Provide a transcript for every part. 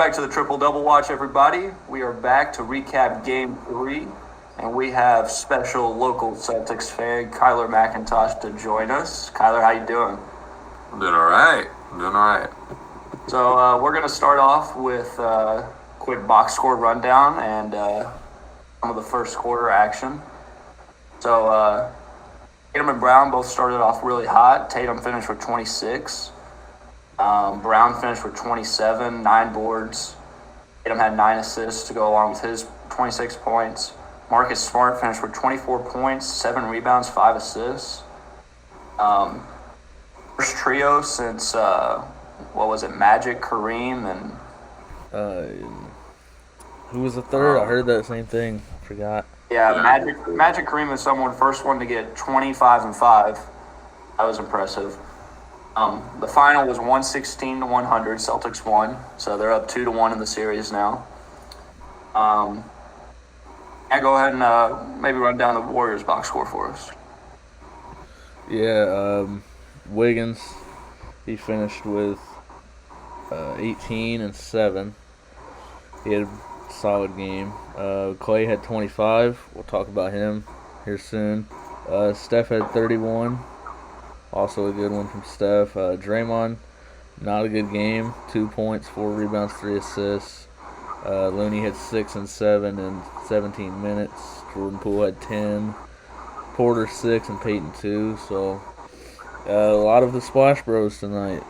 back to the Triple Double Watch, everybody. We are back to recap Game 3, and we have special local Celtics fan Kyler McIntosh to join us. Kyler, how you doing? I'm doing all right. So we're going to start off with a quick box score rundown and some of the first quarter action. So Tatum and Brown both started off really hot. Tatum finished with 26. Brown finished with 27, 9 boards. Tatum had 9 assists to go along with his 26 points. Marcus Smart finished with 24 points, 7 rebounds, 5 assists. First trio since, Magic, Kareem, and... who was the third? I heard that same thing. I forgot. Yeah, Magic Kareem is someone first one to get 25 and 5. That was impressive. The final was 116-100. Celtics won, so they're up 2-1 in the series now. Go ahead and maybe run down the Warriors box score for us. Yeah, Wiggins, he finished with 18 and 7. He had a solid game. Clay had 25. We'll talk about him here soon. Steph had 31. Also a good one from Steph. Draymond, not a good game. 2 points, 4 rebounds, 3 assists. Looney had 6 and 7 in 17 minutes. Jordan Poole had 10. Porter 6 and Peyton 2. So a lot of the Splash Bros tonight.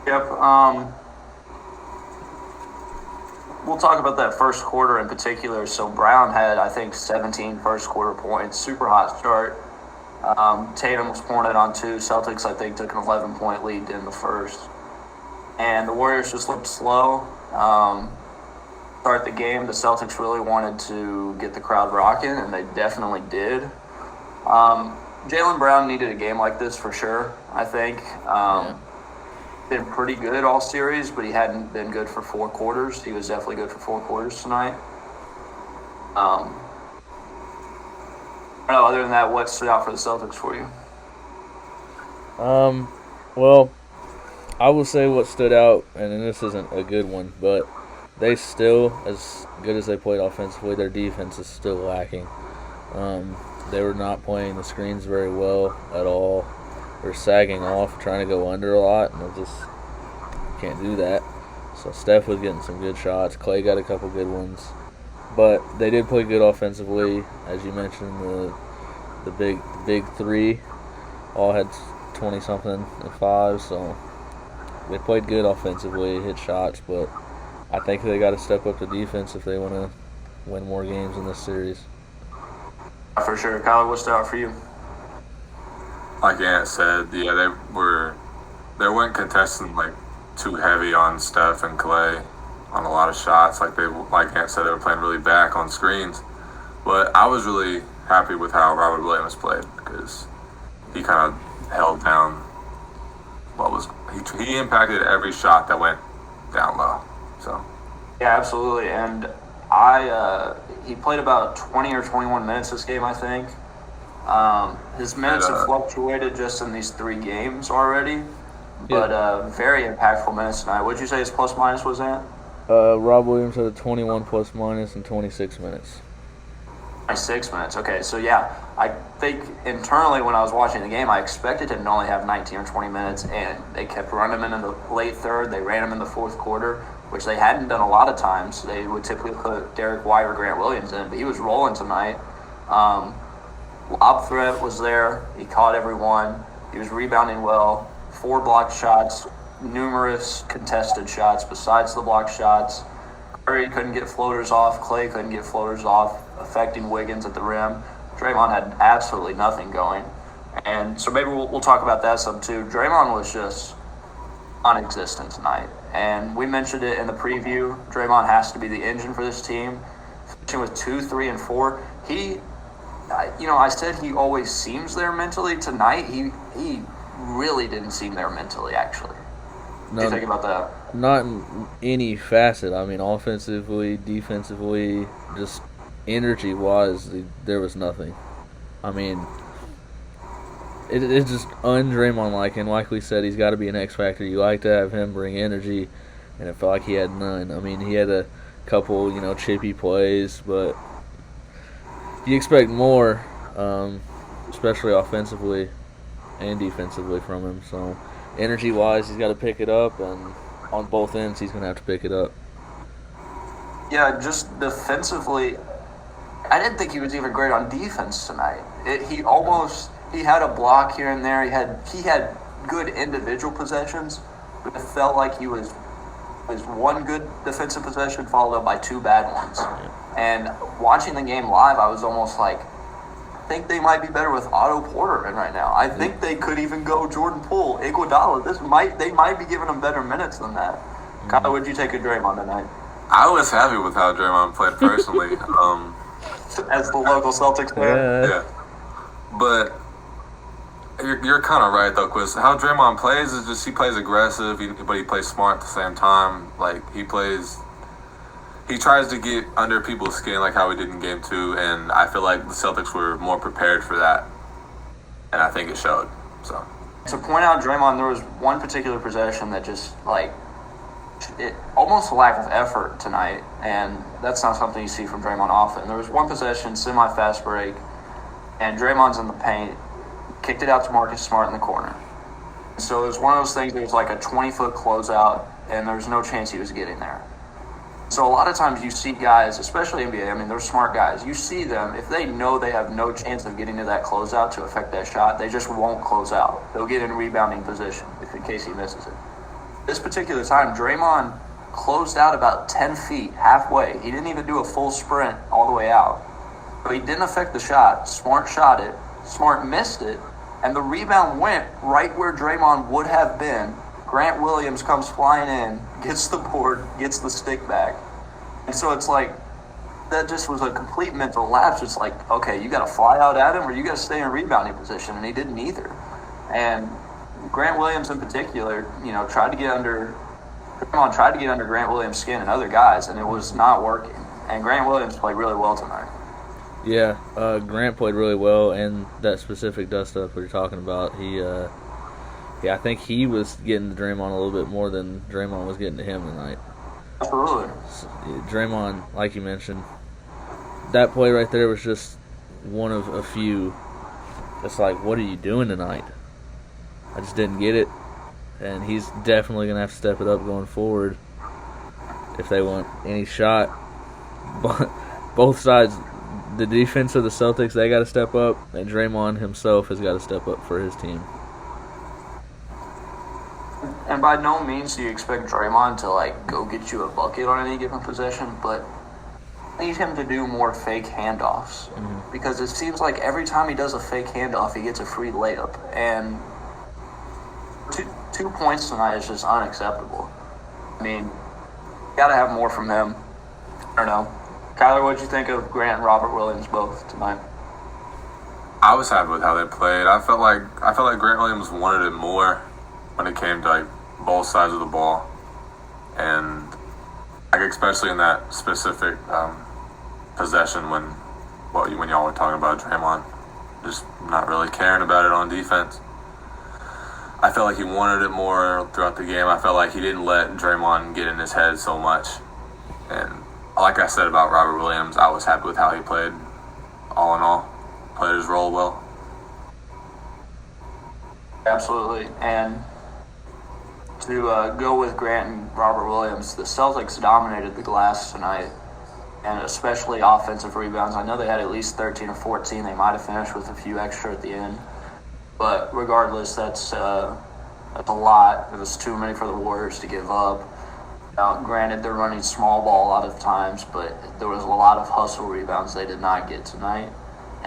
Yep. We'll talk about that first quarter in particular. So Brown had, I think, 17 first quarter points. Super hot start. Tatum was pouring it on 2. Celtics, I think, took an 11-point lead in the first. And the Warriors just looked slow. Start the game, the Celtics really wanted to get the crowd rocking, and they definitely did. Jaylen Brown needed a game like this for sure, I think. Been pretty good all series, but he hadn't been good for 4 quarters. He was definitely good for 4 quarters tonight. Other than that, what stood out for the Celtics for you? Well, I will say what stood out, and this isn't a good one, but they still, as good as they played offensively, their defense is still lacking. They were not playing the screens very well at all. They're sagging off, trying to go under a lot, and they just can't do that. So Steph was getting some good shots. Clay got a couple good ones. But they did play good offensively. As you mentioned, the big three all had 20-something and 5, so they played good offensively, hit shots, but I think they got to step up the defense if they want to win more games in this series. For sure. Kyler, what stood out for you? Like Ant said, yeah, they weren't contesting like too heavy on Steph and Clay on a lot of shots. Like Ant said, they were playing really back on screens. But I was really happy with how Robert Williams played because he kind of held down he impacted every shot that went down low. So yeah, absolutely. And he played about 20 or 21 minutes this game, I think. His minutes have fluctuated just in these 3 games already, but very impactful minutes tonight. What did you say his plus minus was at? Rob Williams had a 21 plus minus in 26 minutes. 6 minutes. Okay, so yeah, I think internally when I was watching the game, I expected him to only have 19 or 20 minutes, and they kept running him in the late third. They ran him in the fourth quarter, which they hadn't done a lot of times. They would typically put Derek White or Grant Williams in, but he was rolling tonight. Lob threat was there. He caught everyone. He was rebounding well. 4 blocked shots, numerous contested shots besides the blocked shots. Curry couldn't get floaters off. Clay couldn't get floaters off, affecting Wiggins at the rim. Draymond had absolutely nothing going. And so maybe we'll talk about that some too. Draymond was just non-existent tonight. And we mentioned it in the preview. Draymond has to be the engine for this team. Finishing with 2, 3, and 4. I said he always seems there mentally. Tonight, he really didn't seem there mentally, actually. What do you think about that? Not in any facet. I mean, offensively, defensively, just energy-wise, there was nothing. I mean, it's just un-Draymond-like, and like we said, he's got to be an X factor. You like to have him bring energy, and it felt like he had none. I mean, he had a couple, chippy plays, but you expect more, especially offensively and defensively from him. So, energy-wise, he's got to pick it up, and on both ends, he's going to have to pick it up. Yeah, just defensively, I didn't think he was even great on defense tonight. He had a block here and there. He had good individual possessions, but it felt like he was one good defensive possession followed up by two bad ones. And watching the game live, I was almost like, I think they might be better with Otto Porter in right now. I think they could even go Jordan Poole, Iguodala. They might be giving them better minutes than that. Kyler, what'd you take of Draymond tonight? I was happy with how Draymond played personally. As the local Celtics player. Yeah. But you're kind of right, though, Quiz. How Draymond plays is just he plays aggressive, but he plays smart at the same time. Like, he tries to get under people's skin like how he did in Game 2, and I feel like the Celtics were more prepared for that, and I think it showed. So To point out Draymond, there was one particular possession that just, it almost a lack of effort tonight, and that's not something you see from Draymond often. There was one possession, semi-fast break, and Draymond's in the paint, kicked it out to Marcus Smart in the corner. So it was one of those things, there was like a 20-foot closeout, and there was no chance he was getting there. So a lot of times you see guys, especially NBA, I mean, they're smart guys. You see them, if they know they have no chance of getting to that closeout to affect that shot, they just won't close out. They'll get in rebounding position in case he misses it. This particular time, Draymond closed out about 10 feet, halfway. He didn't even do a full sprint all the way out. But he didn't affect the shot. Smart shot it. Smart missed it. And the rebound went right where Draymond would have been. Grant Williams comes flying in, gets the board, gets the stick back. And so it's like, that just was a complete mental lapse. It's like, okay, you got to fly out at him or you got to stay in rebounding position. And he didn't either. And Grant Williams in particular, Draymond tried to get under Grant Williams' skin and other guys, and it was not working. And Grant Williams played really well tonight. Yeah, Grant played really well, and that specific dust-up we were talking about, I think he was getting to Draymond a little bit more than Draymond was getting to him tonight. Absolutely. So, Draymond, like you mentioned, that play right there was just one of a few. It's like, what are you doing tonight? I just didn't get it, and he's definitely going to have to step it up going forward if they want any shot. But both sides, the defense of the Celtics, they got to step up, and Draymond himself has got to step up for his team. And by no means do you expect Draymond to go get you a bucket on any given possession, but I need him to do more fake handoffs because it seems like every time he does a fake handoff, he gets a free layup, and 2 points tonight is just unacceptable. I mean, you got to have more from him. I don't know. Kyler, what did you think of Grant and Robert Williams both tonight? I was happy with how they played. I felt like Grant Williams wanted it more when it came to both sides of the ball, and especially in that specific possession when y'all were talking about Draymond just not really caring about it on defense. I felt like he wanted it more throughout the game. I felt like he didn't let Draymond get in his head so much. And like I said about Robert Williams, I was happy with how he played. All in all, played his role well. Absolutely. And to go with Grant and Robert Williams, the Celtics dominated the glass tonight, and especially offensive rebounds. I know they had at least 13 or 14. They might have finished with a few extra at the end. But regardless, that's a lot. It was too many for the Warriors to give up. Now, granted, they're running small ball a lot of times, but there was a lot of hustle rebounds they did not get tonight.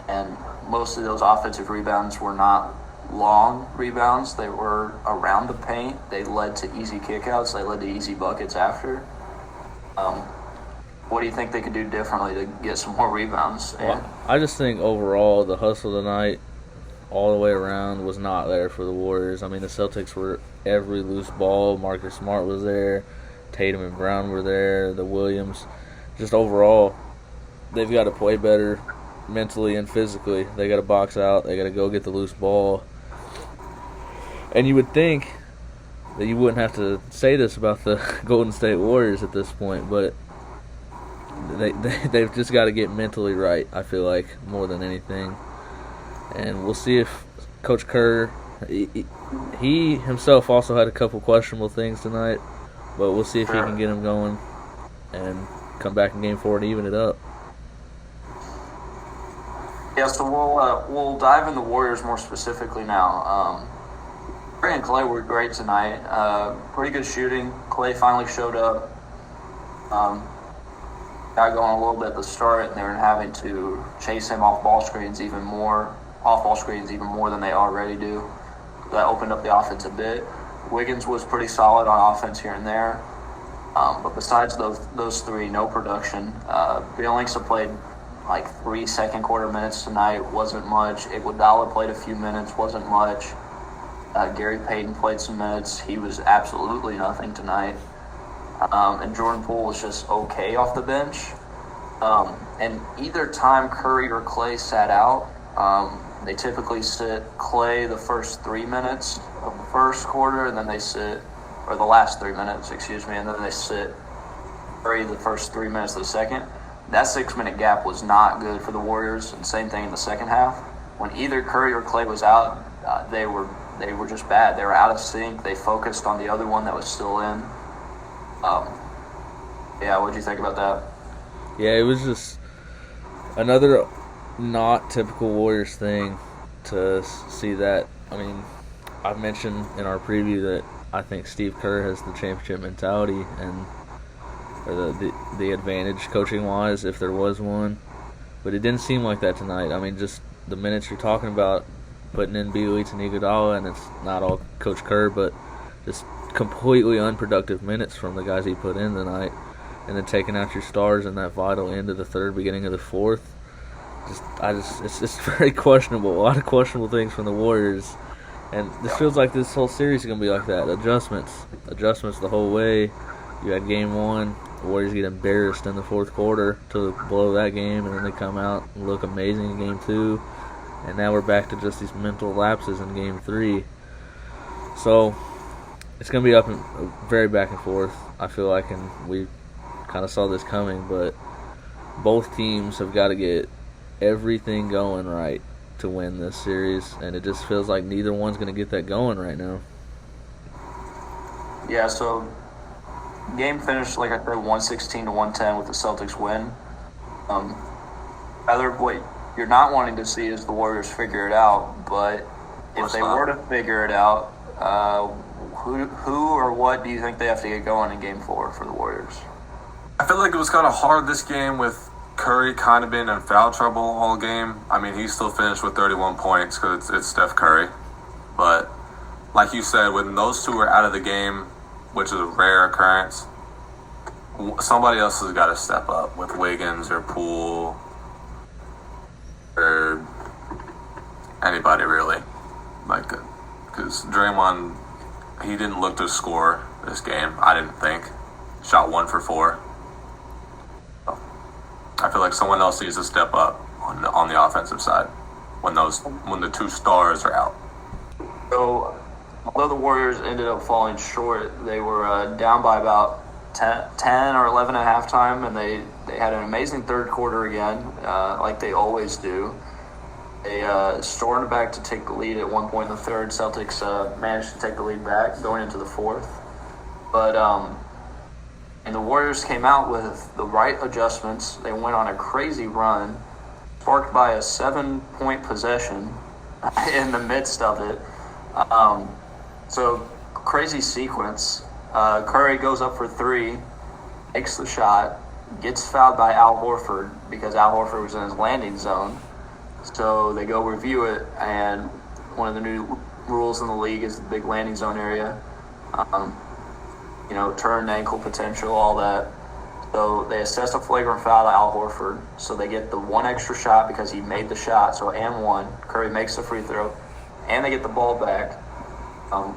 And most of those offensive rebounds were not long rebounds. They were around the paint. They led to easy kickouts. They led to easy buckets after. What do you think they could do differently to get some more rebounds? Well, I just think overall the hustle tonight all the way around was not there for the Warriors. I mean, the Celtics were every loose ball. Marcus Smart was there. Tatum and Brown were there. The Williams. Just overall, they've got to play better mentally and physically. They got to box out. They got to go get the loose ball. And you would think that you wouldn't have to say this about the Golden State Warriors at this point, but they've just got to get mentally right, I feel like, more than anything. And we'll see if Coach Kerr, he himself also had a couple questionable things tonight, but we'll see if he can get him going and come back in Game 4 and even it up. Yeah, so we'll dive in the Warriors more specifically now. Curry and Clay were great tonight. Pretty good shooting. Clay finally showed up. Got going a little bit at the start, and they were having to chase him off ball screens even more than they already do. That opened up the offense a bit. Wiggins was pretty solid on offense here and there. But besides those three, no production. Bjelica played like 3 second quarter minutes tonight, wasn't much. Iguodala played a few minutes, wasn't much. Gary Payton played some minutes. He was absolutely nothing tonight. And Jordan Poole was just okay off the bench. And either time Curry or Clay sat out, they typically sit Clay the first 3 minutes of the first quarter, and then they sit, or the last 3 minutes, and then they sit Curry the first 3 minutes of the second. That 6-minute gap was not good for the Warriors, and same thing in the second half. When either Curry or Clay was out, they were just bad. They were out of sync. They focused on the other one that was still in. Yeah, what did you think about that? Yeah, it was just another not typical Warriors thing to see that. I mean, I mentioned in our preview that I think Steve Kerr has the championship mentality and or the advantage coaching-wise if there was one. But it didn't seem like that tonight. I mean, just the minutes you're talking about, putting in Bjelica and Iguodala, and it's not all Coach Kerr, but just completely unproductive minutes from the guys he put in tonight, and then taking out your stars in that vital end of the third, beginning of the fourth. It's very questionable. A lot of questionable things from the Warriors, and this feels like this whole series is going to be like that. Adjustments the whole way. You had Game 1, the Warriors get embarrassed in the fourth quarter to blow that game, and then they come out and look amazing in Game 2, and now we're back to just these mental lapses in Game 3. So it's going to be up and very back and forth, I feel like, and we kind of saw this coming, but both teams have got to get everything going right to win this series, and it just feels like neither one's going to get that going right now. Yeah, so game finished, like I said, 116-110 with the Celtics win. What you're not wanting to see is the Warriors figure it out, but if they were to figure it out, who or what do you think they have to get going in Game 4 for the Warriors? I feel like it was kind of hard this game with Curry kind of being in foul trouble all game. I mean, he still finished with 31 points because it's Steph Curry. But like you said, when those two are out of the game, which is a rare occurrence, somebody else has got to step up with Wiggins or Poole or anybody really. Like, because Draymond, he didn't look to score this game, I didn't think. Shot 1 for 4. So, I feel like someone else needs to step up on the offensive side when the two stars are out. So, although the Warriors ended up falling short, they were down by about 10 or 11 at halftime, and they had an amazing third quarter again, like they always do. They stormed back to take the lead at one point in the third. Celtics managed to take the lead back going into the fourth. But and the Warriors came out with the right adjustments. They went on a crazy run, sparked by a 7-point possession in the midst of it. So crazy sequence. Curry goes up for 3, makes the shot, gets fouled by Al Horford because Al Horford was in his landing zone. So they go review it, and one of the new rules in the league is the big landing zone area. Turn, ankle potential, all that. So they assess a flagrant foul to Al Horford. So they get the 1 extra shot because he made the shot. So and 1. Curry makes the free throw, and they get the ball back.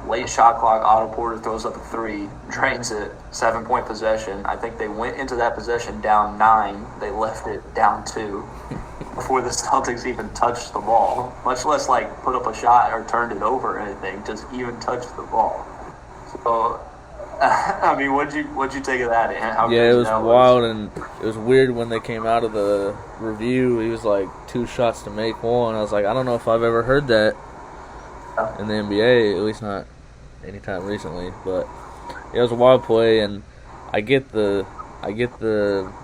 Late shot clock, Otto Porter throws up a 3, drains it, 7-point possession. I think they went into that possession down 9. They left it down 2. before the Celtics even touched the ball, much less like put up a shot or turned it over or anything, just even touch the ball. So, I mean, what'd you take of that? And how Yeah, it crazy was that wild, and it was weird when they came out of the review. He was like 2 shots to make one. I was like, I don't know if I've ever heard that in the NBA, at least not anytime recently. But it was a wild play, and I get the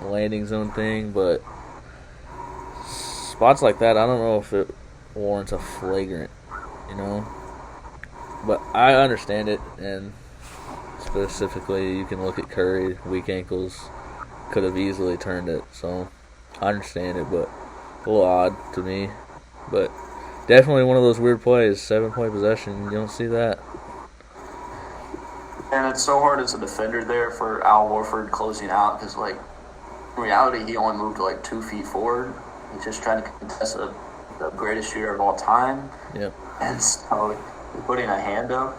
landing zone thing, but spots like that, I don't know if it warrants a flagrant, you know. But I understand it, and specifically, you can look at Curry, weak ankles, could have easily turned it. So I understand it, but a little odd to me. But definitely one of those weird plays, 7-point possession. You don't see that. And it's so hard as a defender there for Al Horford closing out because, like, in reality, he only moved like 2 feet forward. He's just trying to contest the greatest shooter of all time. Yep. And so he's putting a hand up.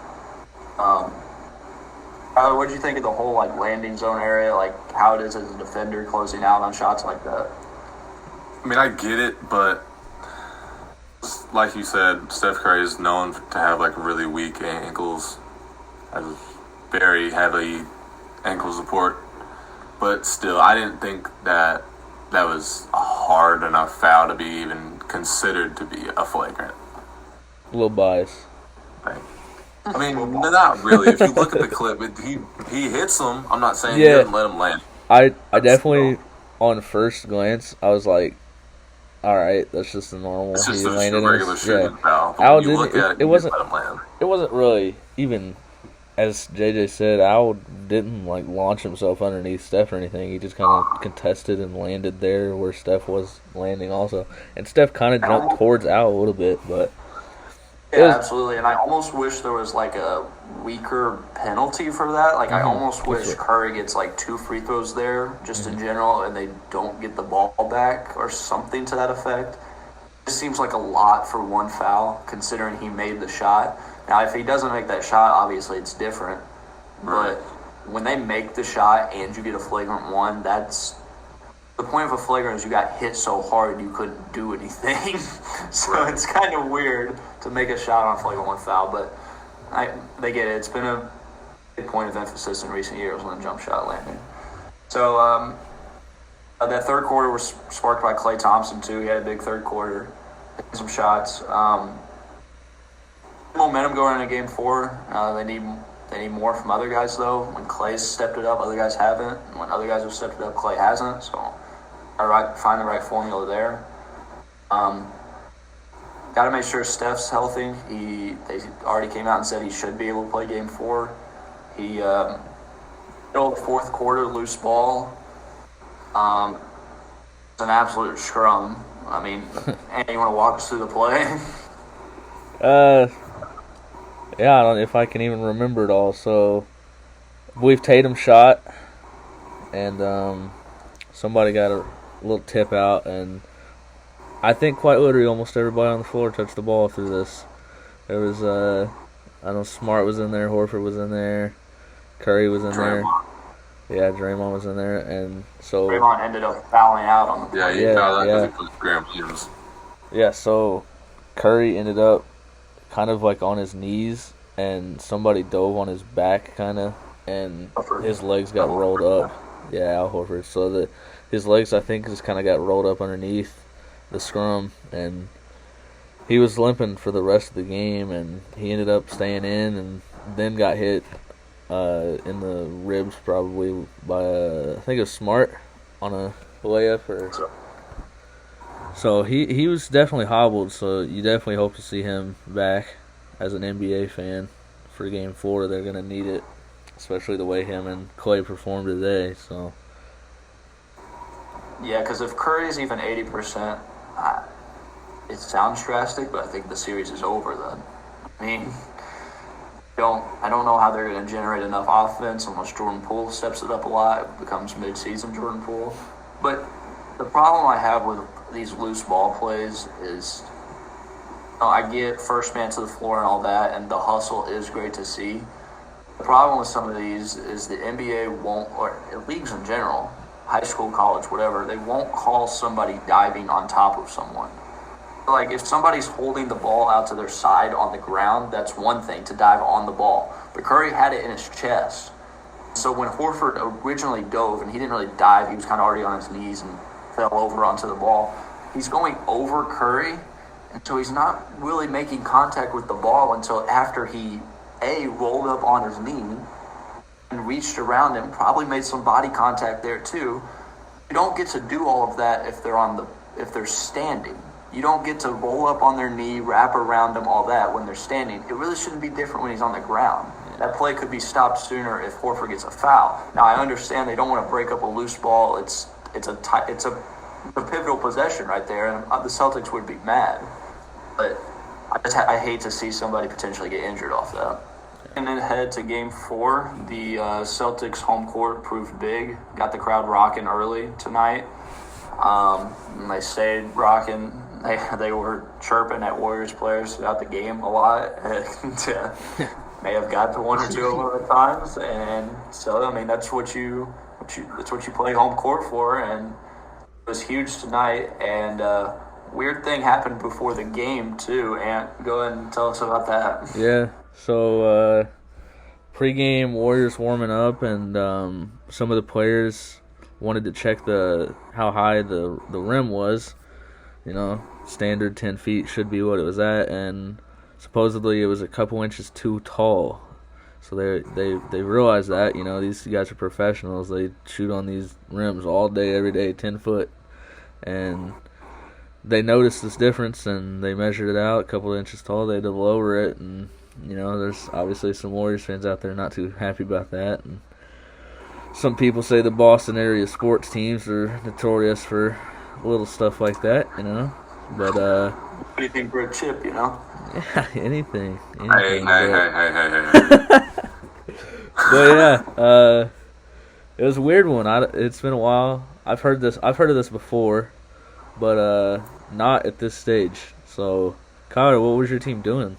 What did you think of the whole like landing zone area, like how it is as a defender closing out on shots like that? I mean, I get it, but like you said, Steph Curry is known to have like really weak ankles, has very heavy ankle support. But still, I didn't think that was a hard enough foul to be even considered to be a flagrant. A little bias. Like, I mean, not really. If you look at the clip, he hits him. I'm not saying he Yeah. didn't let him land. I definitely, on first glance, I was like, all right, that's just a normal. It's just he a landed regular his- shooting foul. But Al when you didn't- look at it it, wasn't- let him land. It wasn't really even, as JJ said, Al didn't like launch himself underneath Steph or anything. He just kind of contested and landed there where Steph was landing also. And Steph kind of jumped towards Al a little bit, but Yeah, was- absolutely. And I almost wish there was like a weaker penalty for that. Like I almost wish Sure. Curry gets like 2 free throws there, just in general, and they don't get the ball back or something to that effect. It seems like a lot for one foul, considering he made the shot. Now, if he doesn't make that shot, obviously it's different. But when they make the shot and you get a flagrant one, that's the point of a flagrant is you got hit so hard you couldn't do anything. So it's kind of weird to make a shot on a flagrant one foul, but they get it. It's been a big point of emphasis in recent years on the jump shot landing. So that third quarter was sparked by Klay Thompson too. He had a big third quarter, some shots. Momentum going into Game 4. They need more from other guys though. When Klay's stepped it up, other guys haven't. And when other guys have stepped it up, Klay hasn't. So find the right formula there. Got to make sure Steph's healthy. They already came out and said he should be able to play Game 4. He middle of the fourth quarter, loose ball. It's an absolute scrum. I mean, and you want to walk us through the play? Yeah, I don't know if I can even remember it all. So, I believe Tatum shot, and somebody got a little tip out, and I think quite literally almost everybody on the floor touched the ball through this. There was, I know Smart was in there, Horford was in there, Curry was in there. Yeah, Draymond was in there, and so Draymond ended up fouling out on the play. Yeah, he Yeah, fouled yeah. that because he put Graham Williams. Yeah, so Curry ended up kind of like on his knees, and somebody dove on his back, kind of, and his legs got rolled up. Yeah, Al Horford. So his legs, I think, just kind of got rolled up underneath the scrum, and he was limping for the rest of the game, and he ended up staying in, and then got hit in the ribs probably by I think it was Smart on a layup or. So he was definitely hobbled, so you definitely hope to see him back as an NBA fan for Game 4. They're going to need it, especially the way him and Klay performed today. So Yeah, because if Curry's even 80%, it sounds drastic, but I think the series is over then. I mean, I don't know how they're going to generate enough offense unless Jordan Poole steps it up a lot. It becomes mid-season Jordan Poole. But the problem I have with these loose ball plays is, I get first man to the floor and all that, and the hustle is great to see. The problem with some of these is the NBA won't, or leagues in general, high school, college, whatever, they won't call somebody diving on top of someone. Like, if somebody's holding the ball out to their side on the ground, that's one thing, to dive on the ball. But Curry had it in his chest. So when Horford originally dove, and he didn't really dive, he was kind of already on his knees and fell over onto the ball. He's going over Curry, and so he's not really making contact with the ball until after he, rolled up on his knee and reached around him, probably made some body contact there too. You don't get to do all of that if they're standing. You don't get to roll up on their knee, wrap around them, all that when they're standing. It really shouldn't be different when he's on the ground. That play could be stopped sooner if Horford gets a foul. Now, I understand they don't want to break up a loose ball. It's a pivotal possession right there, and the Celtics would be mad. But I hate to see somebody potentially get injured off that. And then head to Game 4, the Celtics home court proved big. Got the crowd rocking early tonight. And they stayed rocking. They were chirping at Warriors players throughout the game a lot. May have got to one or two of them at times, and so I mean that's what you play home court for, and it was huge tonight. And weird thing happened before the game too. Ant, go ahead and tell us about that. Yeah. So pregame, Warriors warming up, and some of the players wanted to check how high the rim was. You know, standard 10 feet should be what it was at, and supposedly it was a couple inches too tall. So they realized that, you know, these guys are professionals. They shoot on these rims all day, every day, 10 foot. And they noticed this difference, and they measured it out, a couple of inches tall. They had to lower it, and, you know, there's obviously some Warriors fans out there not too happy about that. And some people say the Boston area sports teams are notorious for little stuff like that, you know. But anything for a chip, you know. Yeah, anything. Hey. But yeah, it was a weird one. It's been a while. I've heard of this before, but not at this stage. So, Kyler, what was your team doing?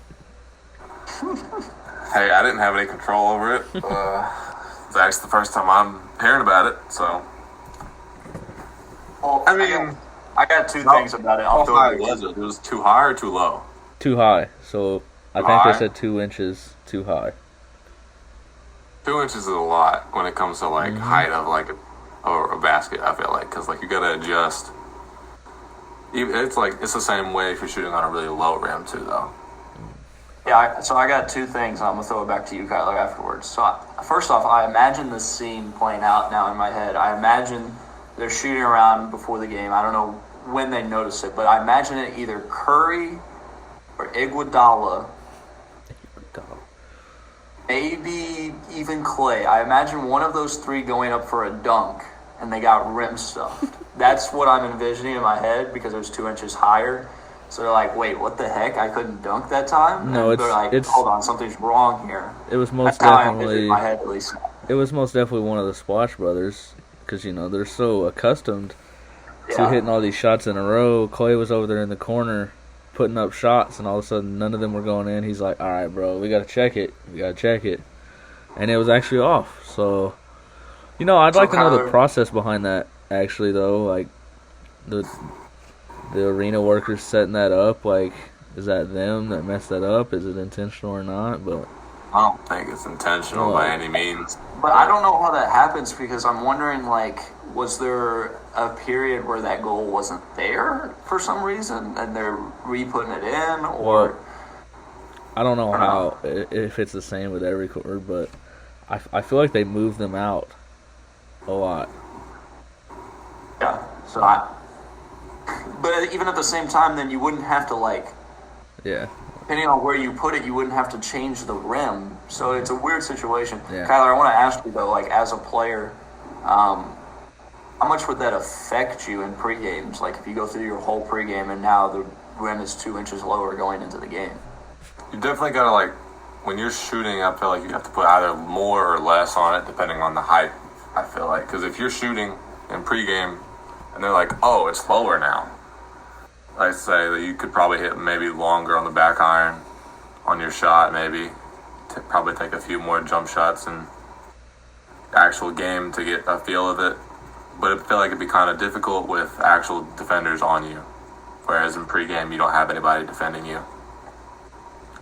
Hey, I didn't have any control over it. It's actually the first time I'm hearing about it, so. Well, I mean, I got two things about it. How high was it? It was too high or too low? Too high. So I think they said 2 inches too high. 2 inches is a lot when it comes to like height of like a basket. I feel like because like you gotta adjust. It's the same way if you're shooting on a really low rim too, though. Yeah, so I got two things, and I'm going to throw it back to you, Kyler, afterwards. So, first off, I imagine this scene playing out now in my head. I imagine they're shooting around before the game. I don't know when they notice it, but I imagine it either Curry or Iguodala, maybe even Clay. I imagine one of those three going up for a dunk, and they got rim stuffed. That's what I'm envisioning in my head because it was 2 inches higher. So they're like, wait, what the heck? I couldn't dunk that time? No, and they're like, hold on, something's wrong here. It was most That's how I definitely envisioned in my head, at least. It was most definitely one of the Splash Brothers because, you know, they're so accustomed to hitting all these shots in a row. Clay was over there in the corner putting up shots, and all of a sudden none of them were going in. He's like, all right, bro, we got to check it. And it was actually off. So, you know, I'd like to know the process behind that, actually, though. Like, the arena workers setting that up, like, is that them that messed that up? Is it intentional or not? But I don't think it's intentional by any means. But I don't know how that happens because I'm wondering, like, was there a period where that goal wasn't there for some reason and they're re-putting it in? Or well, I don't know if it's the same with every quarter, but I feel like they move them out a lot. Yeah, but even at the same time, then you wouldn't have to, like, depending on where you put it, you wouldn't have to change the rim. So it's a weird situation. Yeah. Kyler, I want to ask you, though, like, as a player, how much would that affect you in pre-games? Like, if you go through your whole pre-game and now the rim is 2 inches lower going into the game? You definitely got to, like, when you're shooting, I feel like you have to put either more or less on it depending on the height, I feel like. Because if you're shooting in pre-game and they're like, oh, it's lower now, I'd say that you could probably hit maybe longer on the back iron on your shot, maybe. Probably take a few more jump shots in the actual game to get a feel of it. but I feel like it'd be kind of difficult with actual defenders on you. Whereas in pregame, you don't have anybody defending you.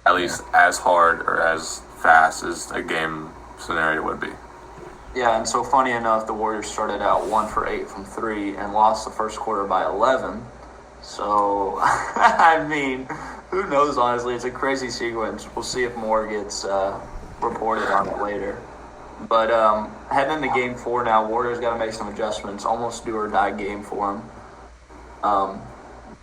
At least as hard or as fast as a game scenario would be. Yeah, and so funny enough, the Warriors started out 1 for 8 from 3 and lost the first quarter by 11. So, I mean, who knows, honestly. It's a crazy sequence. We'll see if more gets reported on it later. But heading into Game 4 now, Warriors got to make some adjustments. Almost do or die game for them.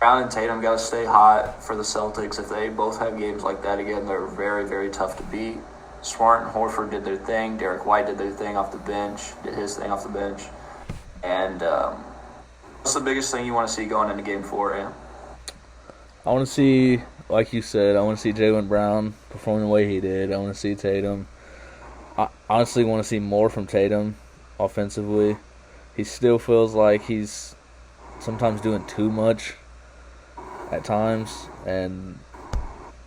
Brown and Tatum got to stay hot for the Celtics. If they both have games like that again, they're very, very tough to beat. Smart and Horford did their thing. Derek White did their thing off the bench, did his thing off the bench. And what's the biggest thing you want to see going into Game 4, Ian? I want to see, like you said, I want to see Jaylen Brown perform the way he did. I want to see Tatum. I honestly want to see more from Tatum offensively. He still feels like he's sometimes doing too much at times, and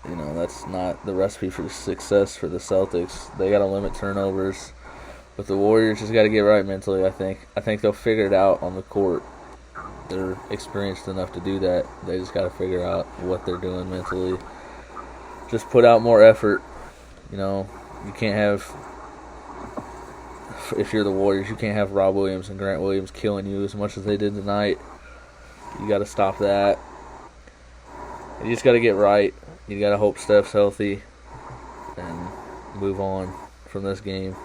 that's not the recipe for success for the Celtics. They got to limit turnovers, but the Warriors just got to get right mentally. I think they'll figure it out on the court. They're experienced enough to do that. They just got to figure out what they're doing mentally. Just put out more effort. You can't have, if you're the Warriors, you can't have Rob Williams and Grant Williams killing you as much as they did tonight. You got to stop that. You just got to get right. You got to hope Steph's healthy and move on from this game.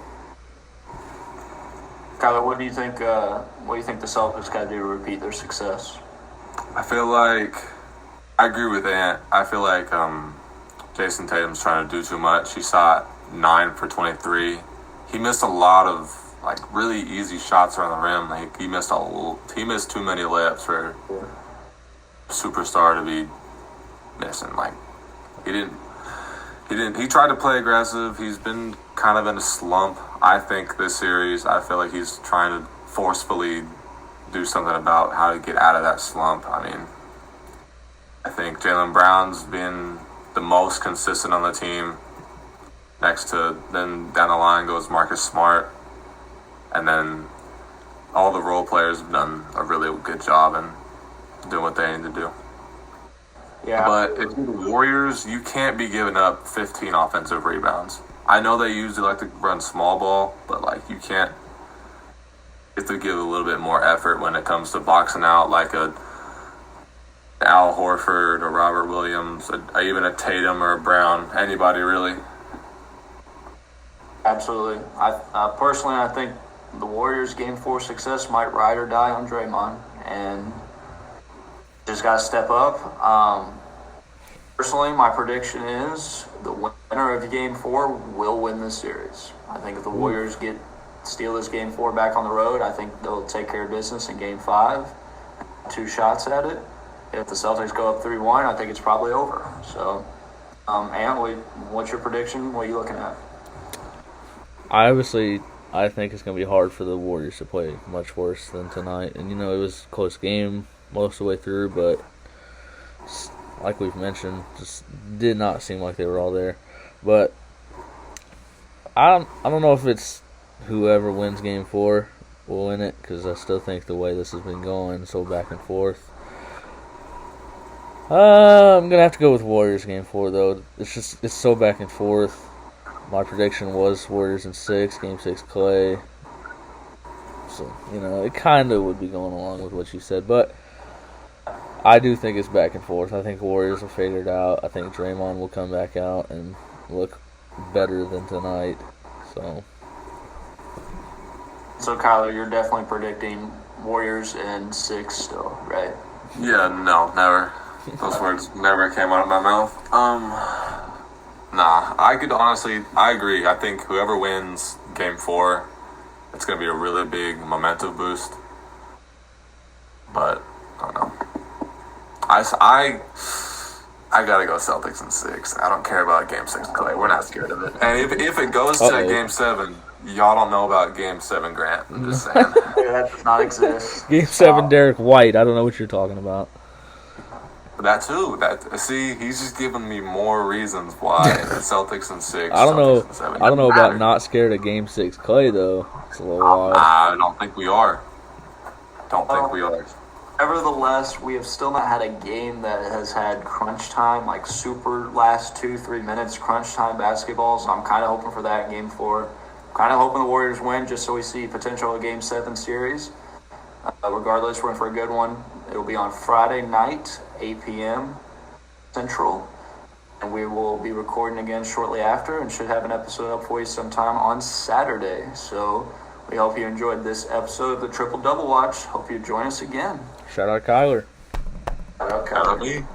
Kyler, what do you think? What do you think the Celtics got to do to repeat their success? I feel like I agree with Ant. I feel like Jason Tatum's trying to do too much. He shot 9 for 23. He missed a lot of really easy shots around the rim. He missed too many layups for a superstar to be missing. He tried to play aggressive. He's been kind of in a slump. I think this series, I feel like he's trying to forcefully do something about how to get out of that slump. I mean, I think Jaylen Brown's been the most consistent on the team. Then down the line goes Marcus Smart. And then all the role players have done a really good job in doing what they need to do. Yeah. But if you're the Warriors, you can't be giving up 15 offensive rebounds. I know they usually like to run small ball, but you can't. You have to give a little bit more effort when it comes to boxing out like a Al Horford or Robert Williams, even a Tatum or a Brown, anybody really. Absolutely. Personally, I think the Warriors' Game 4 success might ride or die on Draymond, and just got to step up. Personally, my prediction is the winner of Game 4 will win this series. I think if the Warriors steal this Game 4 back on the road, I think they'll take care of business in Game 5. 2 shots at it. If the Celtics go up 3-1, I think it's probably over. So, Ant, what's your prediction? What are you looking at? I think it's going to be hard for the Warriors to play much worse than tonight. And, it was a close game most of the way through, but like we've mentioned, just did not seem like they were all there. But I don't know if it's whoever wins Game 4 will win it, because I still think the way this has been going, so back and forth. I'm going to have to go with Warriors Game 4, though. It's so back and forth. My prediction was Warriors in 6, Game 6 Clay. So, it kind of would be going along with what you said. But I do think it's back and forth. I think Warriors will figure it out. I think Draymond will come back out and look better than tonight. So, Kyler, you're definitely predicting Warriors in 6 still, right? Yeah, no, never. Those words never came out of my mouth. Nah, I agree. I think whoever wins Game 4, it's going to be a really big momentum boost. But, I don't know. I got to go Celtics in 6. I don't care about Game 6 Clay. We're not scared of it. And if it goes to Game 7, y'all don't know about Game 7 Grant. I'm just saying. That does not exist. Game 7 Derek White. I don't know what you're talking about. That too. See, he's just giving me more reasons why the Celtics in 6. I don't know. Celtics in 7. I don't know about not scared of Game 6 Clay though. It's a little wild. I don't think we are. don't think we are. Nevertheless, we have still not had a game that has had crunch time, like super last 2-3 minutes crunch time basketball. So I'm kind of hoping for that in Game 4. Kind of hoping the Warriors win just so we see potential of Game 7 series. Regardless, we're in for a good one. It'll be on Friday night, 8 p.m. Central. And we will be recording again shortly after and should have an episode up for you sometime on Saturday. So we hope you enjoyed this episode of the Triple Double Watch. Hope you join us again. Shout out Kyler. Shout out Shout out Kyler. me.